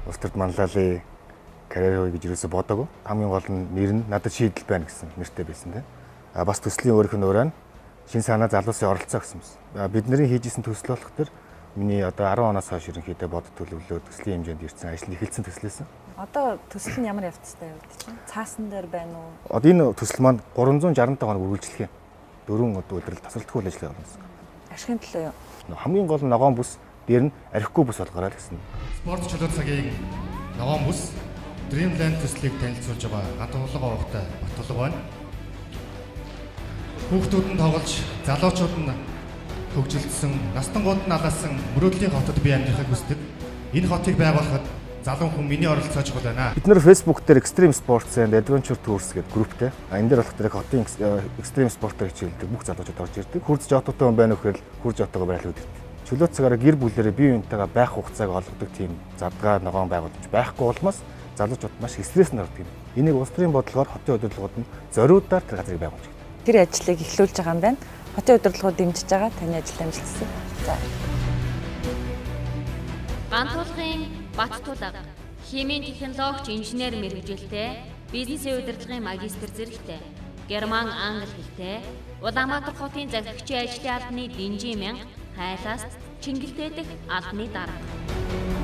улс төрд манлайлаа карьер хөөе гэж юусо бодоагүй. Хамгийн гол нь нэр нь надад шийдэл байна гэсэн нэртэй байсан тийм. Бас төслийн өөрийнх нь ураа нь шин санаа залуусын оролцоо гэсэн юм. Бидний хийжсэн төсөл болох төр миний одоо 10 оноос хойш ерөнхийдөө бодод төлөвлөө төслийн хэмжээнд ирсэн ажил эхэлсэн төслөөсөн. Одоо төсөл нь ямар явцтай явагдаж байна? Цаасан дээр байна уу? Одоо энэ төсөл маань 365 хоног үргэлжлэх юм. 4 өдрөл тасралтгүй ажиллаж байгаа юм. Ашигын төлөө юу? Хамгийн гол нь ногоон бүс дээр нь арихгүй бүс болгоорой гэсэн. Спорт чөлөө цагийн ногоон бүс Dreamland төслийг танилцуулж байгаа гадуурлага овогтой батлаг байна. Хүүхдүүд нь тоглож, залуучууд нь хөгжилдсөн, настангууд нь алаасан мөрөөдлийн хотод би амьдрахыг хүсдэг. Энэ хотыг байгуулахад залуу хүн миний оролцоож байна. Бид нэр Facebook дээр Extreme Sports and Adventure Tours гэдэг групптэй. Энэ дээр болох тэр хотын Extreme Sport-оор хичээлдэг бүх залуучууд орж ирдэг. Хурц жотоотой хүн байна вөхөр хурц жотоогоо байрлуулдаг. Чөлөө цагаараа гэр бүлэрээ бие биентэйгээ байх хугацааг олгодог тийм задгаа ногоон байгууламж байхгүй улмаас залуучууд маш их стресс нардаг юм. Энийг улс төрийн бодлогоор хотын удирдлагууд нь зориудаар тэр газрыг байгуулж байна. Тэр ажлыг эхлүүлж байгаа юм байна. Хотын удирдлагууд дэмжиж байгаа таны ажил амжилтсан. За. Ганцуулгын Баттулга химийн технологич инженер мэргэжилтэй, бизнесийн удирдлагын магистр зэрэгтэй, герман англи хэлтэй, Улаанбаатар хотын захирагчийн ажлын албаны Дэнжи Мянга, Хайлаас Чингэлтэй дэх албаны дарга.